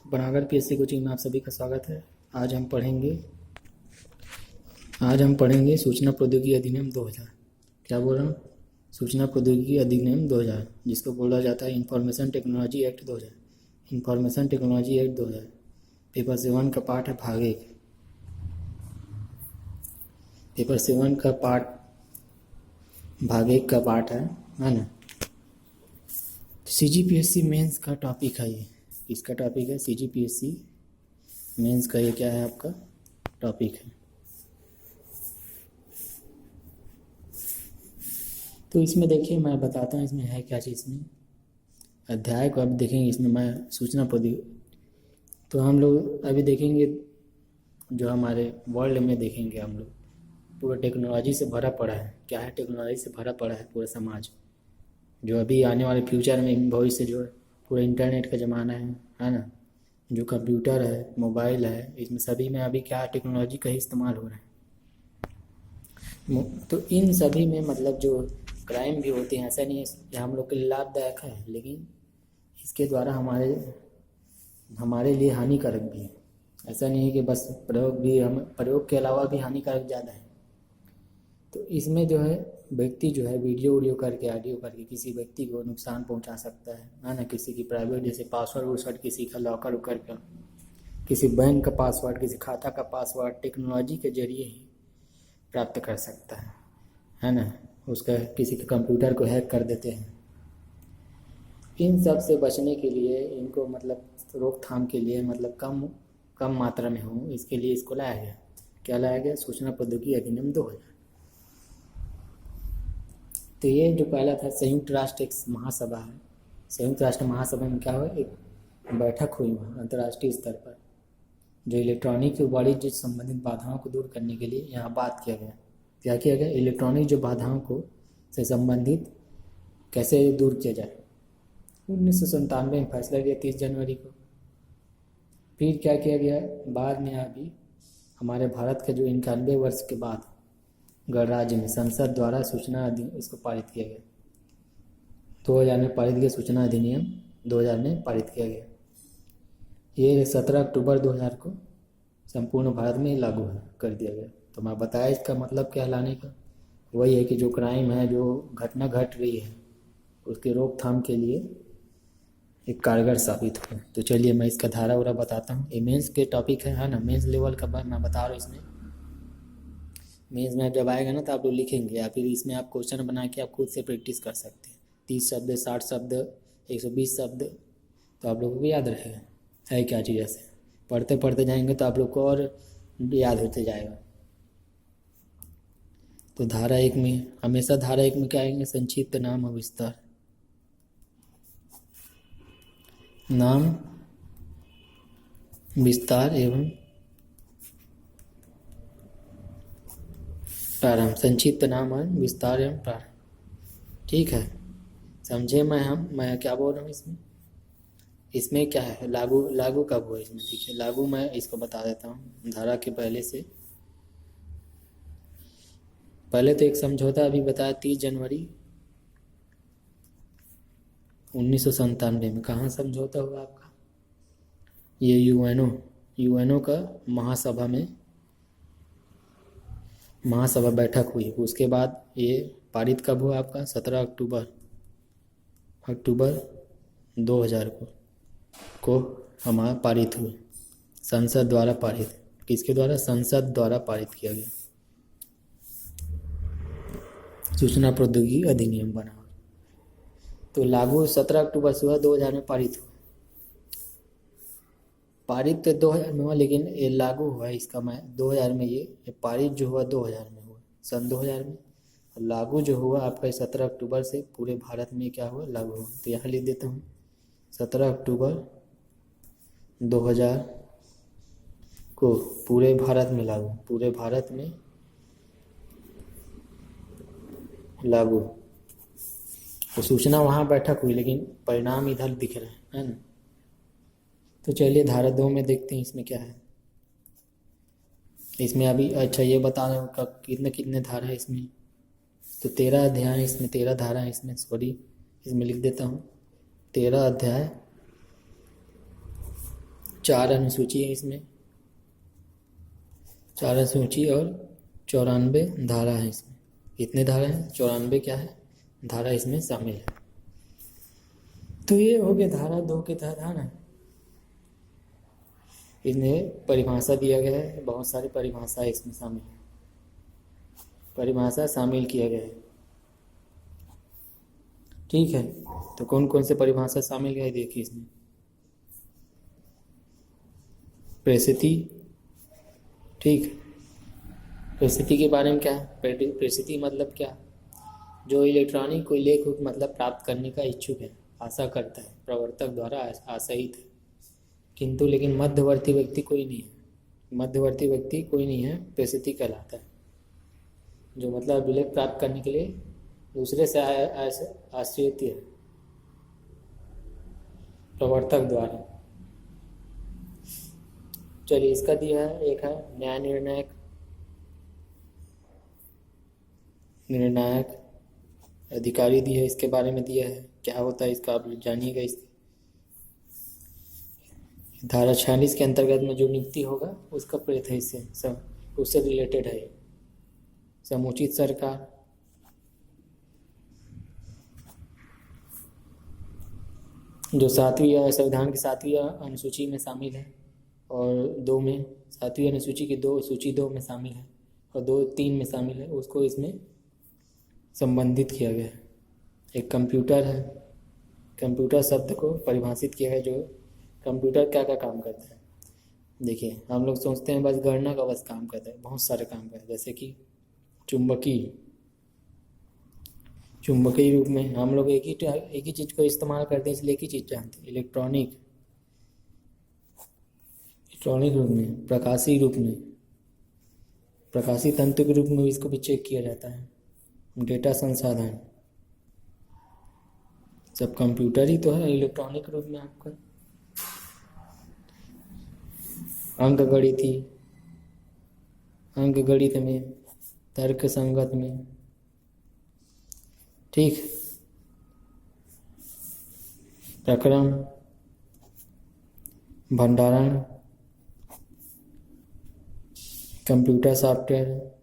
बनागर PSC coaching में आप सभी का स्वागत है। आज हम पढ़ेंगे सूचना प्रौद्योगिकी अधिनियम 2000। क्या बोल रहा हूँ? सूचना प्रौद्योगिकी अधिनियम 2000, जिसको बोला जाता है information technology act 2000। Information technology act 2000 paper 7 का पार्ट है, भाग 1। पेपर 7 का पार्ट भाग 1 का पार्ट है ना। CGPSC मेंस का टॉपिक है ये। इसका टॉपिक है CGPSC मेंस का। ये क्या है आपका टॉपिक है। तो इसमें देखिए मैं बताता हूँ इसमें है क्या चीज़। में अध्याय को अब देखेंगे, इसमें मैं सूचना प्रौद्योगिकी तो हम लोग अभी देखेंगे जो हमारे वर्ल्ड में देखेंगे हम लोग पूरा टेक्नोलॉजी से भरा पड़ा है। क्या है? टेक्नोलॉजी से भरा पड़ा है पूरा समाज। जो अभी आने वाले फ्यूचर में भविष्य जो है पूरा इंटरनेट का ज़माना है ना। जो कंप्यूटर है, मोबाइल है, इसमें सभी में अभी क्या टेक्नोलॉजी का ही इस्तेमाल हो रहा है। तो इन सभी में मतलब जो क्राइम भी होते हैं, ऐसा नहीं है ये हम लोग के लिए लाभदायक है, लेकिन इसके द्वारा हमारे लिए हानिकारक भी है। ऐसा नहीं है कि बस प्रयोग के अलावा भी हानिकारक ज़्यादा है। तो इसमें जो है व्यक्ति जो है वीडियो करके, ऑडियो करके किसी व्यक्ति को नुकसान पहुंचा सकता है ना। किसी की प्राइवेट जैसे पासवर्ड किसी का लॉकर उकर का, किसी बैंक का पासवर्ड, किसी खाता का पासवर्ड टेक्नोलॉजी के जरिए ही प्राप्त कर सकता है ना। उसका किसी के कंप्यूटर को हैक कर देते हैं। इन सब से बचने के लिए इनको मतलब रोकथाम के लिए मतलब कम मात्रा में हो, इसके लिए इसको लाया गया। क्या लाया गया? सूचना प्रौद्योगिकी अधिनियम 2000। तो ये जो पहला था संयुक्त राष्ट्र एक महासभा है। संयुक्त राष्ट्र महासभा में क्या हुआ, एक बैठक हुई वहाँ अंतर्राष्ट्रीय स्तर पर, जो इलेक्ट्रॉनिक वाणिज्य संबंधित बाधाओं को दूर करने के लिए यहाँ बात किया गया। क्या किया गया? इलेक्ट्रॉनिक जो बाधाओं को से संबंधित कैसे दूर किया जाए। 1997 में फैसला लिया 30 जनवरी को। फिर क्या किया गया बाद में? अभी हमारे भारत के जो 91 वर्ष के बाद गणराज्य में संसद द्वारा सूचना अधिनियम इसको पारित किया गया। 2000 में पारित किया सूचना अधिनियम 2000 में पारित किया गया। ये 17 अक्टूबर 2000 को संपूर्ण भारत में लागू कर दिया गया। तो मैं बताया इसका मतलब क्या लाने का, वही है कि जो क्राइम है, जो घटना घट रही है, उसके रोकथाम के लिए एक कारगर साबित हो। तो चलिए मैं इसका धारा उरा बताता हूँ। ये मेंस के टॉपिक है ना, मेंस लेवल का मैं बता रहा हूँ। इसमें मेंस में जब आएगा ना तो आप लोग लिखेंगे, या फिर इसमें आप क्वेश्चन बना के आप खुद से प्रैक्टिस कर सकते हैं। 30 शब्द, 60 शब्द, 120 शब्द, तो आप लोगों को याद रहेगा है क्या चीज़। ऐसे पढ़ते पढ़ते जाएंगे तो आप लोग को और याद होते जाएगा। तो धारा 1 में हमेशा धारा 1 में क्या आएंगे? संक्षिप्त नाम और विस्तार। नाम, विस्तार एवं प्रारंभ। संक्षिप्त नाम और विस्तार एवं प्रारंभ। ठीक है, समझे? मैं क्या बोल रहा हूँ इसमें क्या है? लागू कब हुआ इसमें? देखिए लागू मैं इसको बता देता हूँ धारा के पहले तो एक समझौता अभी बताया 30 जनवरी 1997 में। कहाँ समझौता हुआ आपका? ये यूएनओ का महासभा बैठक हुई। उसके बाद ये पारित कब हुआ आपका? 17 अक्टूबर 2000 को हमारा पारित हुए, संसद द्वारा पारित। किसके द्वारा? संसद द्वारा पारित किया गया सूचना प्रौद्योगिकी अधिनियम बना। तो लागू 17 अक्टूबर से हुआ, 2000 में पारित हुआ। पारित तो 2000 में हुआ, लेकिन ये लागू हुआ इसका मैं 2000 में। ये पारित जो हुआ 2000 में हुआ, सन 2000 में। लागू जो हुआ आपका 17 अक्टूबर से पूरे भारत में क्या हुआ? लागू हुआ। तो यहाँ लिख देता हूँ 17 अक्टूबर 2000 को पूरे भारत में लागू, पूरे भारत में लागू। तो सूचना वहाँ बैठक हुई, लेकिन परिणाम इधर दिख रहे हैं ना। तो चलिए धारा 2 में देखते हैं इसमें क्या है। इसमें अभी अच्छा ये बता रहे हो कितने धारा है इसमें। तो 13 अध्याय इसमें, 13 धारा है इसमें। सॉरी, इसमें लिख देता हूँ 13 अध्याय 4 अनुसूची है इसमें, 4 अनुसूची और 94 धारा है इसमें। कितने धारा हैं? 94 क्या है धारा इसमें शामिल है। तो ये हो गया धारा 2 के तहत, है ना। इन्हें परिभाषा दिया गया है, बहुत सारी परिभाषा इसमें शामिल है, परिभाषा शामिल किया गया है। ठीक है, तो कौन कौन से परिभाषा शामिल है देखिए इसमें। परिस्थिति, ठीक, परिस्थिति के बारे में क्या है? परिस्थिति मतलब क्या? जो इलेक्ट्रॉनिक कोई लेख मतलब प्राप्त करने का इच्छुक है, आशा करता है, प्रवर्तक द्वारा आशायित है, किंतु लेकिन मध्यवर्ती व्यक्ति कोई नहीं है, मध्यवर्ती व्यक्ति कोई नहीं है, परिस्थिति कहलाता है। जो मतलब अभिलेख प्राप्त करने के लिए दूसरे से आश्रित है, प्रवर्तक द्वारा। चलिए इसका दिया है, एक है न्याय निर्णायक, निर्णायक अधिकारी दी है, इसके बारे में दिया है, क्या होता है इसका आप जानिएगा। इस धारा 46 के अंतर्गत में जो नियुक्ति होगा उसका प्रेत है, इससे सब उससे रिलेटेड है। समुचित सरकार, जो 7वीं संविधान की 7वीं अनुसूची में शामिल है और 2 में, 7वीं अनुसूची की 2 सूची 2 में शामिल है और 2-3 में शामिल है, उसको इसमें संबंधित किया गया है। एक कंप्यूटर है, कंप्यूटर शब्द को परिभाषित किया है, जो कंप्यूटर क्या क्या काम करता है। देखिए हम लोग सोचते हैं बस गणना का बस काम करता है, बहुत सारे काम करता है, जैसे कि चुंबकीय रूप में हम लोग एक ही चीज़ को इस्तेमाल करते हैं, इसलिए एक ही चीज़ जानते हैं। इलेक्ट्रॉनिक रूप में, प्रकाशीय रूप में, प्रकाशीय तंतु के रूप में भी इसको भी चेक किया जाता है। डेटा संसाधन सब कंप्यूटर ही तो है इलेक्ट्रॉनिक रूप में। आपका अंकगणित में, तर्क संगत में, ठीक, प्रक्रम, भंडारण, कंप्यूटर सॉफ्टवेयर,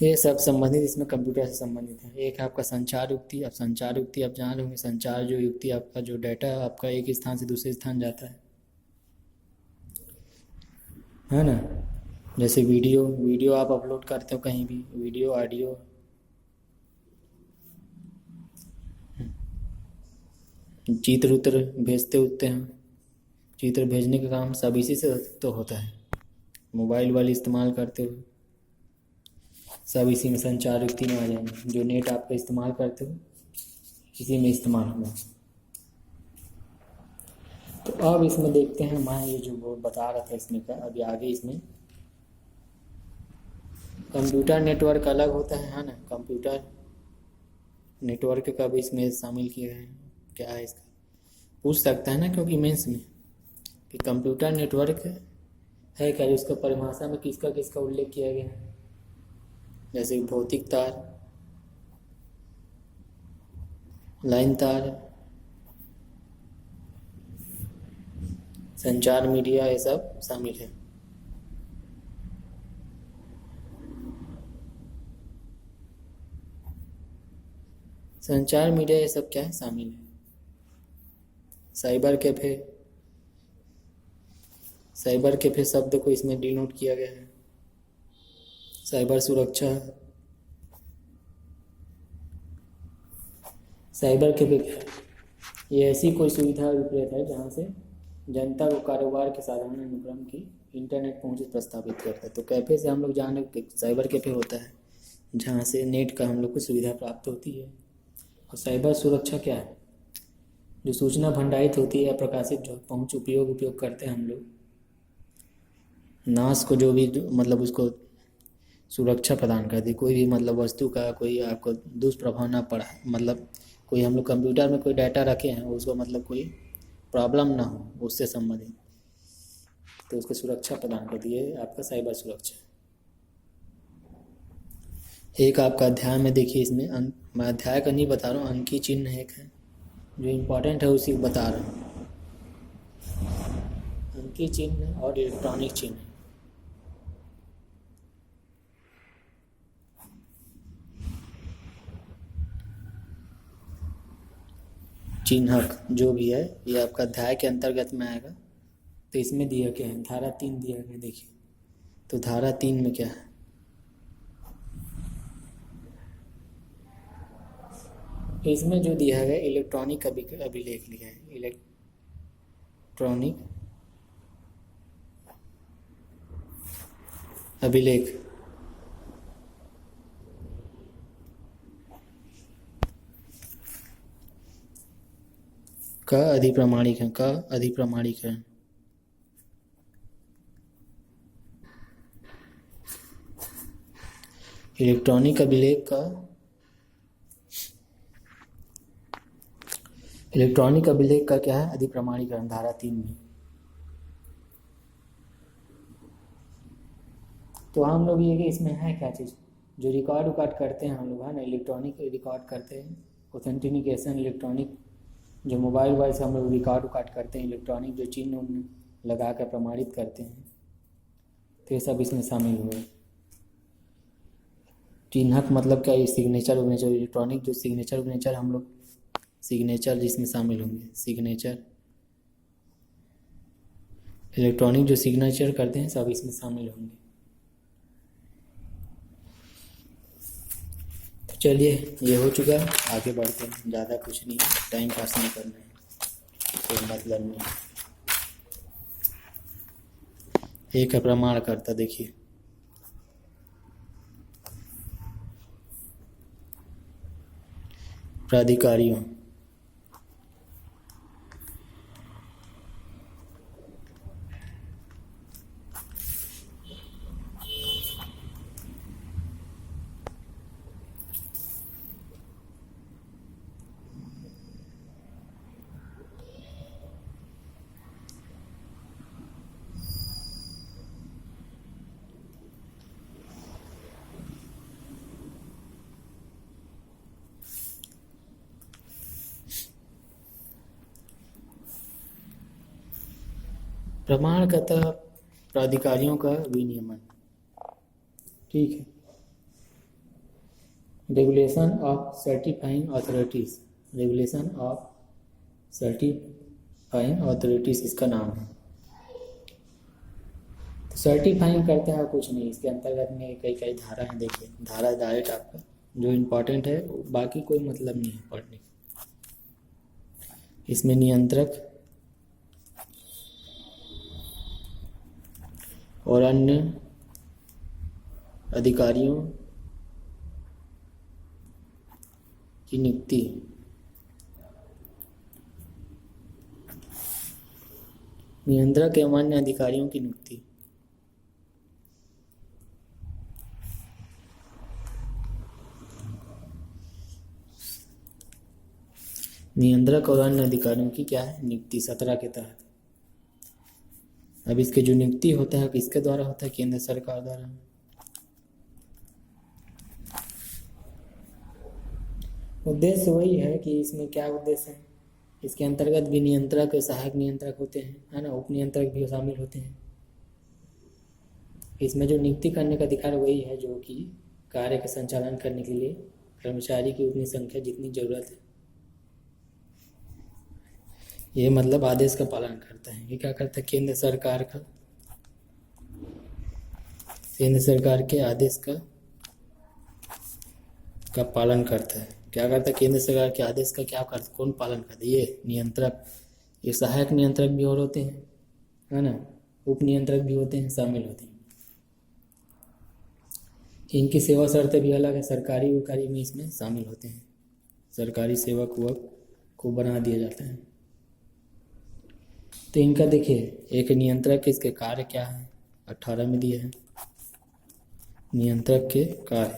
ये सब संबंधित इसमें कंप्यूटर से संबंधित है। एक है आपका संचार युक्ति। अब संचार युक्ति आप जान लोगे, संचार जो युक्ति आपका जो डाटा आपका एक स्थान से दूसरे स्थान जाता है ना। जैसे वीडियो आप अपलोड करते हो कहीं भी, वीडियो ऑडियो, चित्र उत्र भेजते होते हैं, चित्र भेजने का काम सब इसी से तो होता है। मोबाइल वाले इस्तेमाल करते हो सब इसी में संचार युक्ति में आ जाएंगे। जो नेट आपका इस्तेमाल करते हो इसी में इस्तेमाल होगा। तो अब इसमें देखते हैं, मैं ये जो बोर्ड बता रहा था इसमें का अभी आगे इसमें कंप्यूटर नेटवर्क अलग होता है ना। कंप्यूटर नेटवर्क का भी इसमें शामिल किया है। क्या है इसका पूछ सकता है ना, क्योंकि मेंस में कि कंप्यूटर नेटवर्क है क्या, उसका परिभाषा में किसका किसका उल्लेख किया गया है। जैसे भौतिक तार, लाइन तार, संचार मीडिया, ये सब शामिल है। संचार मीडिया ये सब क्या है शामिल है। साइबर कैफे शब्द को इसमें डिनोट किया गया है। साइबर सुरक्षा, साइबर कैफे ये ऐसी कोई सुविधा विक्रेता है जहाँ से जनता को कारोबार के साधारण अनुक्रम की इंटरनेट पहुँच प्रस्तावित करता है। तो कैफे से हम लोग जाने साइबर कैफे होता है जहाँ से नेट का हम लोग को सुविधा प्राप्त होती है। और साइबर सुरक्षा क्या है, जो सूचना भंडारित होती है या प्रकाशित जो पहुँच उपयोग करते हैं हम लोग, नाश को जो भी मतलब उसको सुरक्षा प्रदान करती है। कोई भी मतलब वस्तु का कोई आपको दुष्प्रभाव ना पड़ा, मतलब कोई हम लोग कंप्यूटर में कोई डाटा रखे हैं उसको मतलब कोई प्रॉब्लम ना हो उससे संबंधित, तो उसको सुरक्षा प्रदान करती है आपका साइबर सुरक्षा। एक आपका अध्याय में देखिए, इसमें अंक, मैं अध्याय का नहीं बता रहा हूँ, अंकी चिन्ह एक है जो इम्पोर्टेंट है, उसी को बता रहा हूँ। अंकी चिन्ह और इलेक्ट्रॉनिक चिन्ह। चिन्हक जो भी है ये आपका अध्याय के अंतर्गत में आएगा। तो इसमें दिया क्या है, धारा 3 दिया गया, देखिए। तो धारा 3 में क्या है, इसमें जो दिया है इलेक्ट्रॉनिक अभिलेख लिखा है, इलेक्ट्रॉनिक अभिलेख। का अधिप्रमाणीकरण इलेक्ट्रॉनिक अभिलेख का क्या है, अधिप्रमाणीकरण धारा 3 में। तो हम लोग ये कि इसमें है क्या चीज़, जो रिकॉर्ड करते हैं हम लोग, है ना, इलेक्ट्रॉनिक रिकॉर्ड करते हैं, ऑथेंटिकेशन इलेक्ट्रॉनिक, जो मोबाइल से हम लोग रिकॉर्ड करते हैं, इलेक्ट्रॉनिक जो चिन्ह लगा कर प्रमाणित करते हैं, तो ये सब इसमें शामिल हुए। चिन्हक मतलब क्या, ये सिग्नेचर इलेक्ट्रॉनिक जो सिग्नेचर हम लोग, सिग्नेचर जिसमें शामिल होंगे, सिग्नेचर इलेक्ट्रॉनिक जो सिग्नेचर करते हैं सब इसमें शामिल होंगे। तो चलिए ये हो चुका है, आगे बढ़ते हैं, ज़्यादा कुछ नहीं, टाइम पास नहीं करना है, कोई मतलब नहीं। एक है प्रमाणकर्ता, देखिए प्राधिकारियों, प्रमाणकर्ता प्राधिकारियों का विनियमन, ठीक है। रेगुलेशन ऑफ सर्टिफाइंग अथॉरिटीज इसका नाम है। तो सर्टिफाइंग करते हैं कुछ नहीं, इसके अंतर्गत में कई धारा हैं, देखिए धारा डायरेक्ट आपका जो इम्पोर्टेंट है, बाकी कोई मतलब नहीं है पढ़ने। इसमें नियंत्रक और अन्य अधिकारियों की नियुक्ति, नियंत्रक एवं अन्य अधिकारियों की नियुक्ति, नियंत्रक और अन्य अधिकारियों की क्या है, नियुक्ति 17 के तहत। अब इसके जो नियुक्ति होता है किसके द्वारा होता है, केंद्र सरकार द्वारा। उद्देश्य वही है कि इसमें क्या उद्देश्य है, इसके अंतर्गत भी नियंत्रक सहायक नियंत्रक होते हैं, है ना, उप नियंत्रक भी शामिल होते हैं। इसमें जो नियुक्ति करने का अधिकार वही है जो कि कार्य का संचालन करने के लिए कर्मचारी की उतनी संख्या जितनी जरूरत है, ये मतलब आदेश का पालन करता है। ये क्या करता है, केंद्र सरकार के आदेश का पालन करता है। क्या करता है, केंद्र सरकार के आदेश का क्या करता, कौन पालन करता है, ये नियंत्रक। ये सहायक नियंत्रक भी और होते हैं, है ना, उप नियंत्रक भी होते हैं, शामिल होते हैं। इनकी सेवा शर्तें भी अलग है, सरकारी उकारी में इसमें शामिल होते हैं, सरकारी सेवक को बना दिया जाता है। तो इनका देखिए, एक नियंत्रक के इसके कार्य क्या है, 18 में दिए हैं, नियंत्रक के कार्य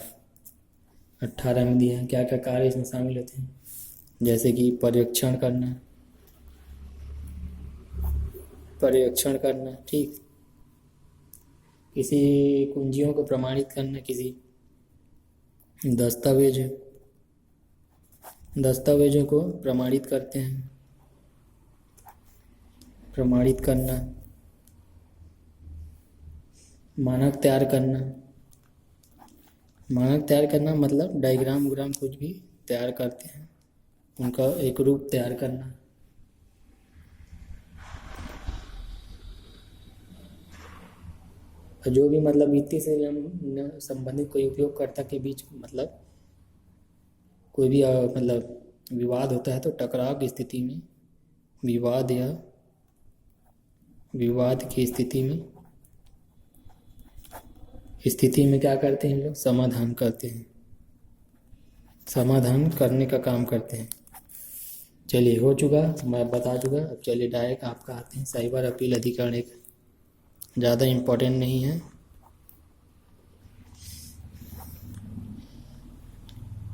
18 में दिए हैं। क्या क्या कार्य इसमें शामिल होते हैं, जैसे कि पर्यवेक्षण करना, ठीक, किसी कुंजियों को प्रमाणित करना, किसी दस्तावेज, दस्तावेजों को प्रमाणित करते हैं, प्रमाणित करना। मानक तैयार करना, मानक तैयार करना मतलब डायग्राम वग्राम कुछ भी तैयार करते हैं, उनका एक रूप तैयार करना। जो भी मतलब वित्तीय से संबंधित कोई उपयोगकर्ता के बीच मतलब कोई भी मतलब विवाद होता है तो टकराव की स्थिति में, विवाद या विवाद की स्थिति में क्या करते हैं लोग, समाधान करते हैं, समाधान करने का काम करते हैं। चलिए हो चुका, मैं बता चुका। अब चलिए डायरेक्ट आपका आते हैं साइबर अपील अधिकरण। एक ज़्यादा इम्पोर्टेंट नहीं है,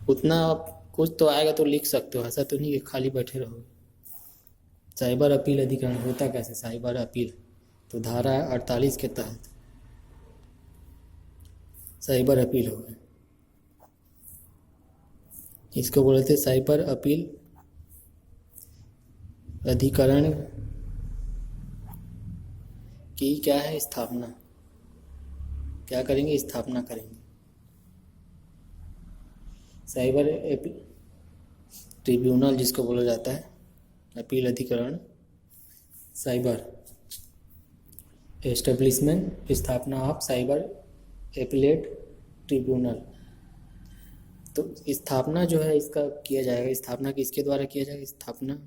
उतना आप कुछ तो आएगा तो लिख सकते हो, ऐसा तो नहीं कि खाली बैठे रहो। साइबर अपील अधिकरण होता कैसे, साइबर अपील तो धारा 48 के तहत साइबर अपील होगा। इसको बोलते साइबर अपील अधिकरण की क्या है, स्थापना। क्या करेंगे, स्थापना करेंगे। साइबर ट्रिब्यूनल जिसको बोला जाता है, अपील अधिकरण, साइबर एस्टेब्लिशमेंट, स्थापना ऑफ साइबर एपीलेट ट्रिब्यूनल। तो स्थापना जो है इसका किया जाएगा, स्थापना किसके द्वारा किया जाएगा, स्थापना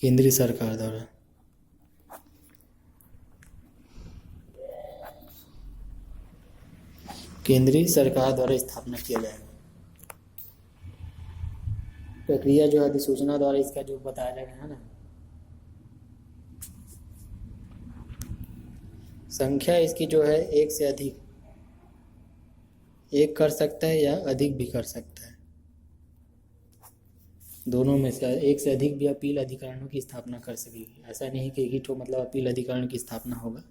केंद्रीय सरकार द्वारा। केंद्रीय सरकार द्वारा स्थापना किया जाएगा। प्रक्रिया जो है अधिसूचना द्वारा इसका जो बताया जाएगा है ना। संख्या इसकी जो है एक से अधिक, एक कर सकता है या अधिक भी कर सकता है, दोनों में से एक से अधिक भी अपील अधिकरणों की स्थापना कर सकेगी। ऐसा नहीं कि एक ही ठो मतलब अपील अधिकरण की स्थापना होगा।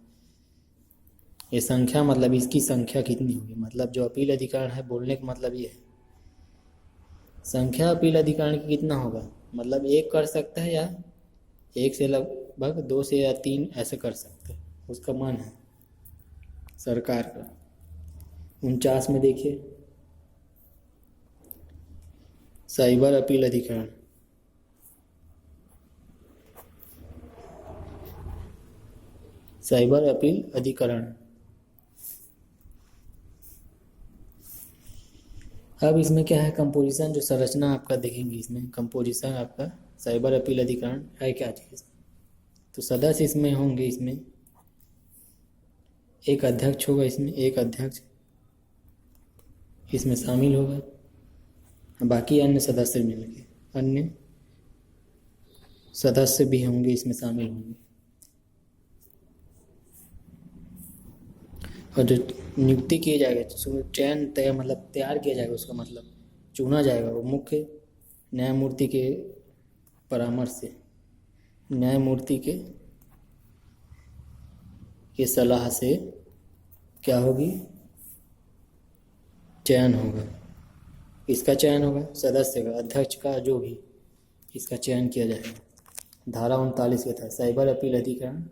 ये संख्या मतलब इसकी संख्या कितनी होगी, मतलब जो अपील अधिकरण है बोलने का मतलब ये है संख्या अपील अधिकरण की कितना होगा, मतलब एक कर सकता है या एक से लगभग 2 से या 3 ऐसे कर सकते हैं, उसका मन है सरकार का। 49 में देखिए साइबर अपील अधिकरण, साइबर अपील अधिकरण। अब इसमें क्या है, कंपोजिशन जो संरचना आपका देखेंगे इसमें, कंपोजिशन आपका साइबर अपील अधिकरण है क्या चीज़। तो सदस्य इसमें होंगे, इसमें एक अध्यक्ष होगा, इसमें एक अध्यक्ष इसमें शामिल होगा, बाकी अन्य सदस्य मिलेंगे, अन्य सदस्य भी होंगे इसमें शामिल होंगे। और जो नियुक्ति किए जाएगा, चयन तय मतलब तैयार किया जाएगा, उसका मतलब चुना जाएगा, वो मुख्य न्यायमूर्ति के परामर्श से, न्यायमूर्ति के सलाह से क्या होगी, चयन होगा। इसका चयन होगा सदस्य का, अध्यक्ष का, जो भी इसका चयन किया जाएगा। धारा 39 के तहत साइबर अपील अधिकरण,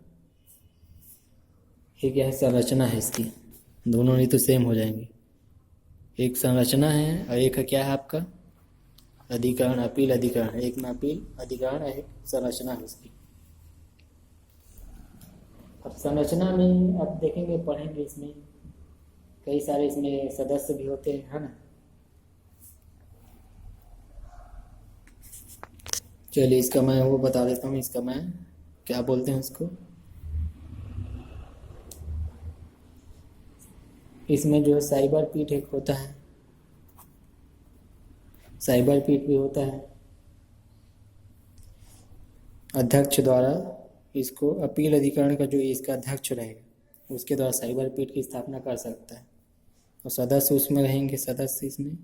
ये क्या है, संरचना है इसकी, दोनों नहीं तो सेम हो जाएंगे। एक संरचना है और एक क्या है आपका अधिकरण, अपील अधिकरण। एक में अपील अधिकरण, एक संरचना है इसकी। अब संरचना में अब देखेंगे, पढ़ेंगे, इसमें कई सारे इसमें सदस्य भी होते हैं, है ना। चलिए इसका मैं वो बता देता हूँ, इसका मैं क्या बोलते हैं उसको। इसमें जो है साइबर पीठ एक होता है, साइबर पीठ भी होता है, अध्यक्ष द्वारा इसको अपील अधिकरण का जो इसका अध्यक्ष रहेगा उसके द्वारा साइबर पीठ की स्थापना कर सकता है। और सदस्य उसमें रहेंगे, सदस्य इसमें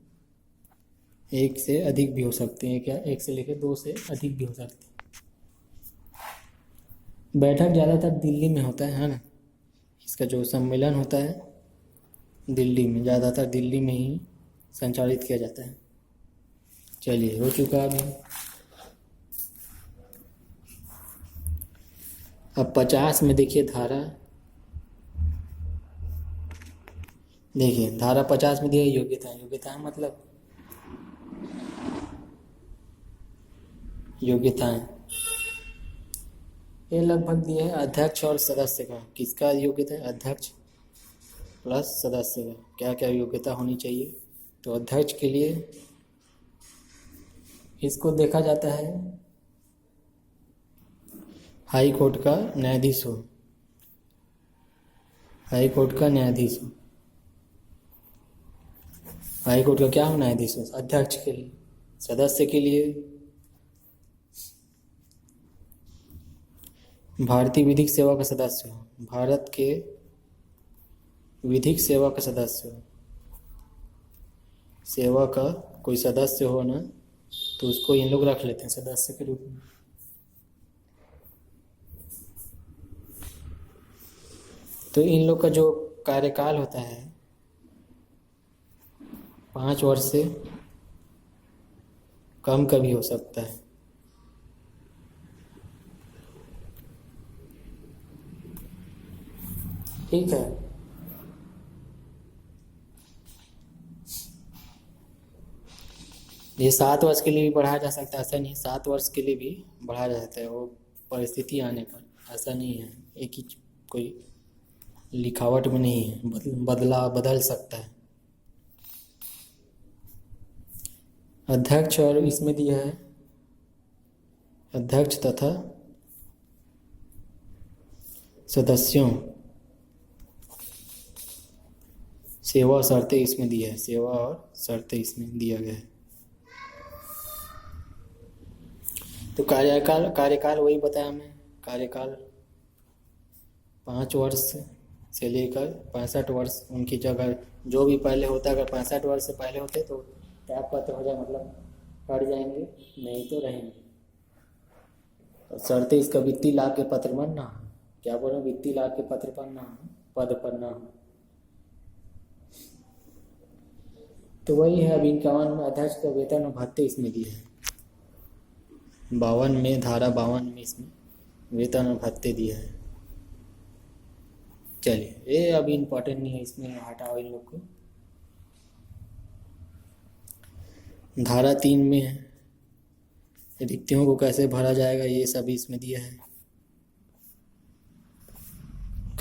एक से अधिक भी हो सकते हैं, क्या एक से लेकर 2 से अधिक भी हो सकते हैं। बैठक ज़्यादातर दिल्ली में होता है ना, इसका जो सम्मेलन होता है दिल्ली में, ज़्यादातर दिल्ली में ही संचालित किया जाता है। चलिए, हो चुका अभी। अब 50 में देखिए धारा, देखिए धारा 50 में दिया योग्यता। योग्यता मतलब योग्यताएं, ये लगभग दिया है अध्यक्ष और सदस्य का। किसका योग्यता है? अध्यक्ष प्लस सदस्य का क्या क्या योग्यता होनी चाहिए। तो अध्यक्ष के लिए इसको देखा जाता है हाई कोर्ट का न्यायाधीश हो, हाई कोर्ट का न्यायाधीश हो, हाई कोर्ट का क्या हो? न्यायाधीश हो अध्यक्ष के लिए। सदस्य के लिए भारतीय विधिक सेवा का सदस्य हो, भारत के विधिक सेवा का सदस्य हो, सेवा का कोई सदस्य हो ना, तो उसको इन लोग रख लेते हैं सदस्य के रूप में। तो इन लोग का जो कार्यकाल होता है 5 वर्ष से कम का भी हो सकता है। ठीक है, ये 7 वर्ष के लिए भी बढ़ाया जा सकता है, ऐसा नहीं। 7 वर्ष के लिए भी बढ़ाया जा सकता है, वो परिस्थिति आने पर, ऐसा नहीं है एक ही कोई लिखावट में नहीं है, बदल सकता है। अध्यक्ष और इसमें दिया है अध्यक्ष तथा सदस्यों, सेवा शर्तें इसमें दिया है, सेवा और शर्तें इसमें दिया गया है। तो कार्यकाल वही बताया मैं, कार्यकाल 5 वर्ष से लेकर 65 वर्ष उनकी जगह जो भी पहले होता है। अगर 65 वर्ष से पहले होते तो त्यागपत्र हो जाए, मतलब हट जाएंगे, नहीं तो रहेंगे। और शर्तें इसका वित्तीय लाभ के पत्र पर ना, क्या बोल रहे हैं? वित्तीय लाभ के पत्र पर ना, पद पर ना। तो वही है। अब 51 में अध्यक्ष का वेतन और भत्ते इसमें दिए हैं। 52 में, धारा 52 में इसमें वेतन और भत्ते दिया है। चलिए, ये अभी इम्पोर्टेंट नहीं है, इसमें हटाओ इन लोग को। धारा 3 में है रिक्तियों को कैसे भरा जाएगा, ये सभी इसमें दिया है,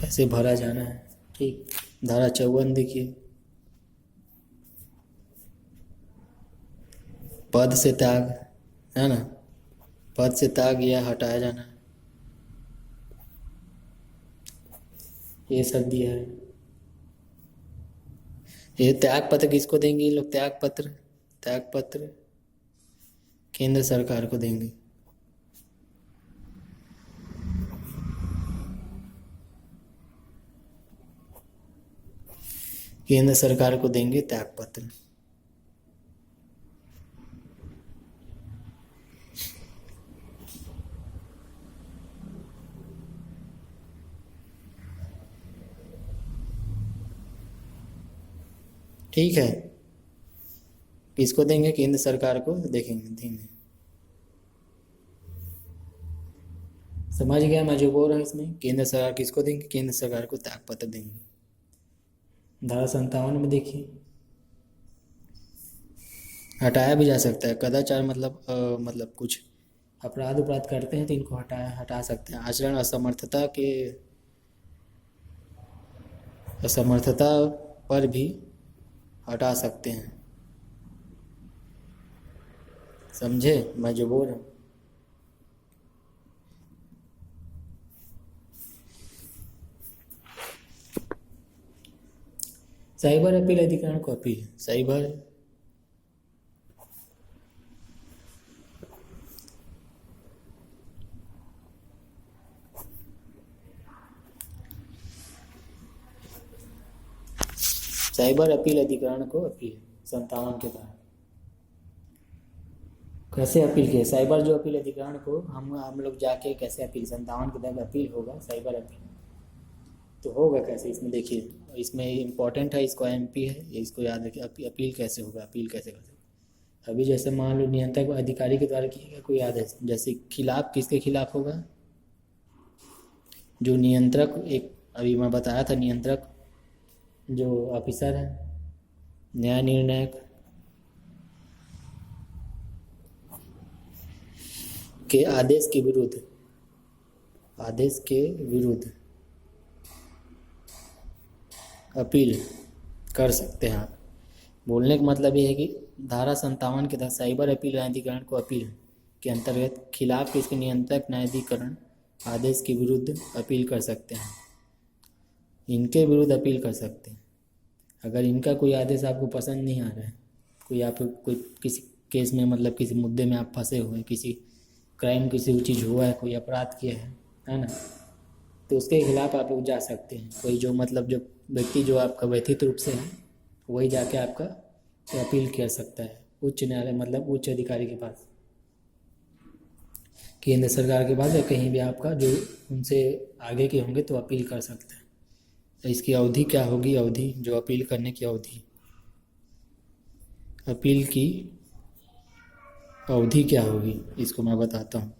कैसे भरा जाना है। ठीक, धारा 54 देखिए, पद से त्याग है ना, पद से त्याग या हटाया जाना, ये सब दिया है। ये त्याग पत्र किसको देंगे? ये लोग त्याग पत्र केंद्र सरकार को देंगे। केंद्र सरकार को देंगे त्याग पत्र। ठीक है, किसको देंगे? केंद्र सरकार को। देखेंगे धीमे, समझ गया मैं जो बोल रहा हूँ इसमें। केंद्र सरकार किसको देंगे? केंद्र सरकार को त्यागपत्र देंगे। धारा 57 में देखिए, हटाया भी जा सकता है। कदाचार मतलब कुछ अपराध करते हैं तो इनको हटा सकते हैं। आचरण असमर्थता पर भी हटा सकते हैं। समझे मैं जो बोल रहा हूँ? साइबर अपील अधिकरण को अपील, साइबर अपील अधिकरण को अपील 57 के तहत कैसे अपील किया? साइबर जो अपील अधिकरण को हम लोग जाके कैसे अपील, 57 के तहत अपील होगा साइबर अपील। तो होगा कैसे इसमें देखिए, इसमें इम्पोर्टेंट है, इसको एमपी है, ये इसको याद रखिए। अपील कैसे होगा, अपील कैसे कर सकते। अभी जैसे मान लो नियंत्रक अधिकारी के द्वारा किया गया कोई आदेश, जैसे खिलाफ किसके खिलाफ होगा, जो नियंत्रक, एक अभी मैं बताया था नियंत्रक जो ऑफिसर है न्याय निर्णायक के आदेश के विरुद्ध अपील कर सकते हैं आप। बोलने का मतलब ये है कि धारा 57 के तहत साइबर अपील न्यायाधिकरण को अपील के अंतर्गत खिलाफ किसके नियंत्रक न्यायाधिकरण आदेश के विरुद्ध अपील कर सकते हैं, इनके विरुद्ध अपील कर सकते हैं। अगर इनका कोई आदेश आपको पसंद नहीं आ रहा है, कोई आप कोई किसी केस में मतलब किसी मुद्दे में आप फंसे हुए हैं, किसी क्राइम किसी चीज़ हुआ है, कोई अपराध किया है ना, तो उसके खिलाफ आप लोग जा सकते हैं। कोई जो मतलब जो व्यक्ति जो आपका व्यथित रूप से है वही जाके आपका अपील कर सकता है उच्च न्यायालय, मतलब उच्च अधिकारी के पास, केंद्र सरकार के पास, या कहीं भी आपका जो उनसे आगे के होंगे तो अपील कर सकते हैं। तो इसकी अवधि क्या होगी, अवधि जो अपील करने की अवधि, अपील की अवधि क्या होगी इसको मैं बताता हूँ।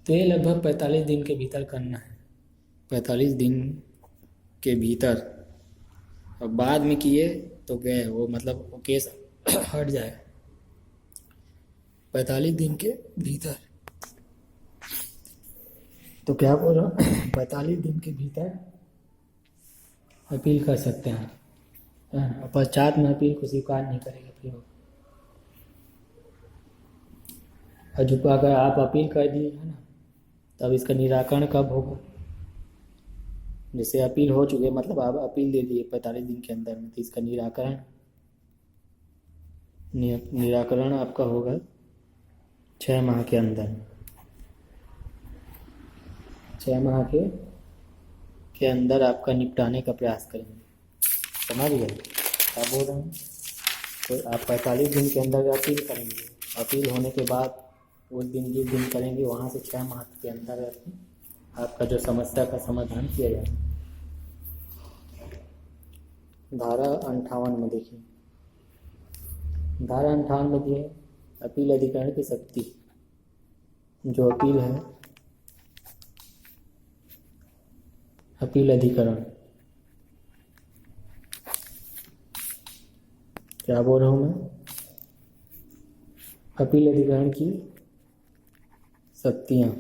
तो ये लगभग 45 दिन के भीतर करना है, 45 दिन के भीतर। और बाद में किए तो गए वो, मतलब वो केस हट जाए 45 दिन के भीतर। तो क्या बोल रहा हूँ 45 दिन के भीतर अपील कर सकते हैं, पश्चात में अपील को स्वीकार नहीं करेगा फिर। और जो अगर आप अपील कर दिए है ना, तब इसका निराकरण कब होगा, जैसे अपील हो चुके मतलब आप अपील दे दिए 45 दिन के अंदर में, तो इसका निराकरण आपका होगा 6 माह के अंदर। 6 माह के अंदर आपका निपटाने का प्रयास करेंगे, समझ गए क्या बोल रहे हैं। तो आप 45 दिन के अंदर अपील करेंगे, अपील होने के बाद उस दिन जिस दिन करेंगे वहाँ से 6 माह के अंदर आपका जो समस्या का समाधान किया जाए। धारा 58 में देखिए, धारा 58 में दिए अपील अधिकरण की शक्ति, जो अपील है, अपील अधिकरण, क्या बोल रहा हूँ मैं, अपील अधिकरण की शक्तियाँ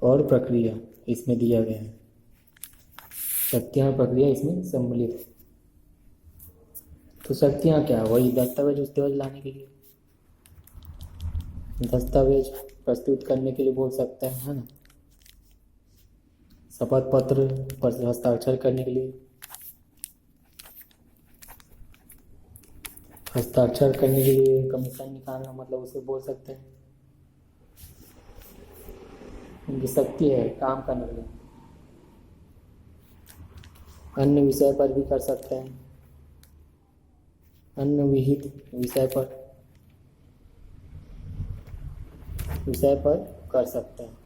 और प्रक्रिया इसमें दिया गया है। शक्तियाँ और प्रक्रिया इसमें सम्मिलित है। तो शक्तियाँ क्या, वही दस्तावेज उस्तावेज लाने के लिए, दस्तावेज प्रस्तुत करने के लिए बोल सकता है ना, शपथ पत्र पर हस्ताक्षर करने के लिए, हस्ताक्षर करने के लिए कमीशन निकालना, मतलब उसे बोल सकते हैं। उनकी शक्ति है काम करने के लिए। अन्य विषय पर भी कर सकते हैं, अन्य विहित विषय पर कर सकते हैं।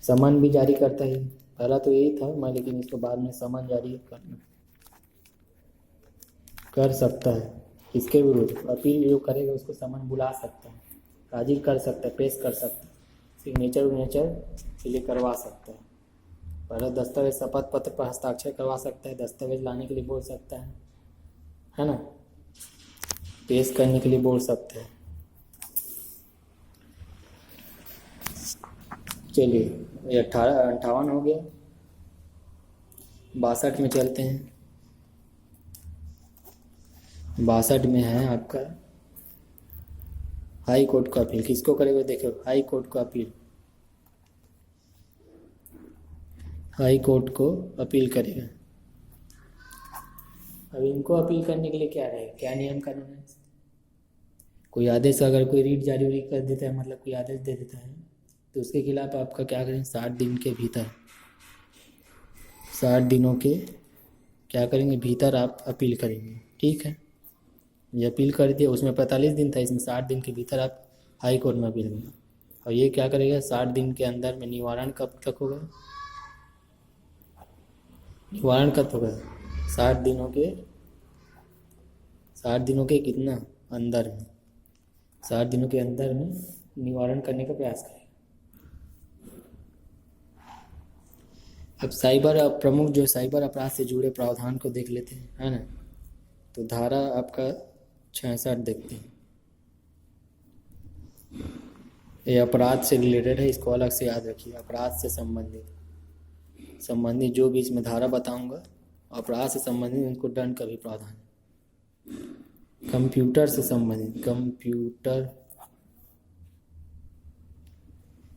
समन भी जारी करता है, पहला तो यही था मैं, लेकिन इसको बाद में समन जारी कर सकता है। इसके विरुद्ध अपील जो करेगा उसको समन बुला सकता है, हाजिर कर सकता है, पेश कर सकता है, सिग्नेचर के लिए करवा सकता है। पहले दस्तावेज शपथ पत्र पर हस्ताक्षर करवा सकता है, दस्तावेज लाने के लिए बोल सकता है ना, पेश करने के लिए बोल सकते हैं। चलिए ये 58 हो गया। 62 में चलते हैं। 62 में है आपका हाई कोर्ट का अपील। किसको करेगा, देखो हाई कोर्ट का अपील, हाई कोर्ट को अपील करेगा। अब इनको अपील करने के लिए क्या रहेगा, क्या नियम कानून है। कोई आदेश अगर कोई रीट जारी कर देता है, मतलब कोई आदेश दे देता है, तो उसके खिलाफ आपका क्या करें, 60 दिन के भीतर, 60 दिनों के क्या करेंगे भीतर आप अपील करेंगे, ठीक है। ये अपील कर दिया, उसमें 45 दिन था, इसमें 60 दिन के भीतर आप हाई कोर्ट में अपील में। और ये क्या करेगा, 60 दिन के अंदर में निवारण कब तक होगा, निवारण कब होगा, 60 दिनों के, 60 दिनों के कितना अंदर में, 60 दिनों के अंदर में निवारण करने का प्रयास करें। अब साइबर प्रमुख जो साइबर अपराध से जुड़े प्रावधान को देख लेते हैं, है ना। तो धारा आपका 66 देखते हैं, ये अपराध से रिलेटेड है, इसको अलग से याद रखिए। अपराध से संबंधित जो भी इसमें धारा बताऊंगा अपराध से संबंधित उनको दंड का भी प्रावधान। कंप्यूटर से संबंधित, कंप्यूटर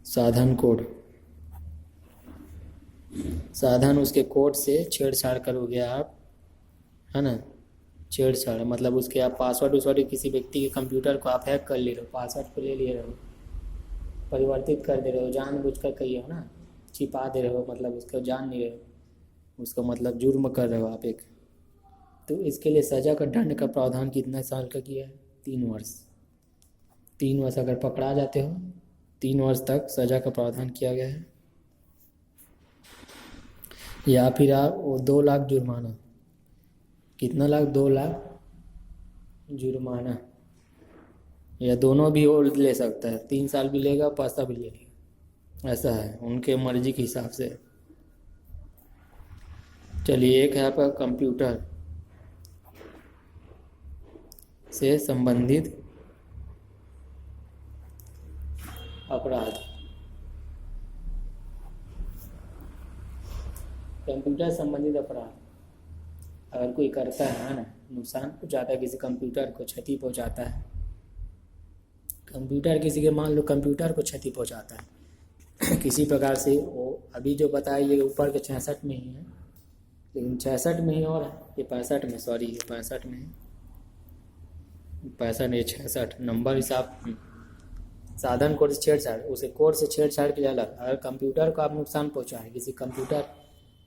साधन कोड, साधन उसके कोड से छेड़छाड़ करोगे आप, है ना। छेड़छाड़ मतलब उसके आप पासवर्ड उसवर्ड किसी व्यक्ति के कंप्यूटर को आप हैक कर ले रहे हो, पासवर्ड को ले रहे हो, परिवर्तित कर दे रहे हो, जानबूझकर कही हो ना, छिपा दे रहे हो, मतलब उसको जान नहीं रहे हो, उसका मतलब जुर्म कर रहे हो आप एक। तो इसके लिए सज़ा का दंड का प्रावधान कितना साल का किया है, 3 वर्ष। 3 वर्ष अगर पकड़ा जाते हो 3 वर्ष तक सज़ा का प्रावधान किया गया है। या फिर आप 2 लाख जुर्माना, कितना लाख, 2 लाख जुर्माना, या दोनों भी और ले सकता है, 3 साल भी लेगा 5 साल भी लेगा, ऐसा है उनके मर्जी के हिसाब से। चलिए एक है आपका कंप्यूटर से संबंधित अपराध। कंप्यूटर संबंधित अपराध अगर कोई करता है ना, नुकसान पहुँचाता है किसी कंप्यूटर को, क्षति पहुँचाता है, कंप्यूटर किसी के, मान लो कंप्यूटर को क्षति पहुँचाता है किसी प्रकार से, वो अभी जो बताया ये ऊपर के 66 में ही है, लेकिन 66 में ही और है, ये 65 में, सॉरी ये 65 में है, 65 ये 66 नंबर हिसाब। साधन कोड से छेड़छाड़, उसे कोड से छेड़छाड़ के अलग। अगर कंप्यूटर को आप नुकसान पहुँचाएं, किसी कंप्यूटर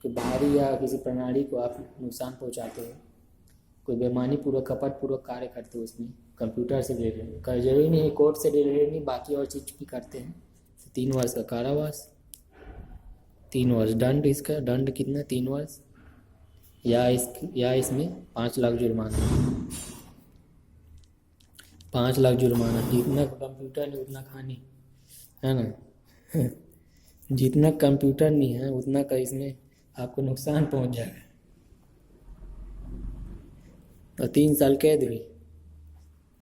के बाहरी या किसी प्रणाली को आप नुकसान पहुँचाते हो, कोई बेईमानी पूर्वक कपट पूर्वक कार्य करते हो उसमें, कंप्यूटर से रिलेटेड कर, जरूरी नहीं कोर्ट से रिलेटेड नहीं, बाकी और चीज़ भी करते हैं, तो 3 वर्ष का कारावास, 3 वर्ष दंड। इसका दंड कितना, 3 वर्ष, या इसमें 5 लाख जुर्माना, 5 लाख जुर्माना। जितना कंप्यूटर नहीं उतना कहानी, है ना जितना कंप्यूटर नहीं है उतना का इसमें आपको नुकसान पहुंच जाएगा, और 3 साल कैद भी।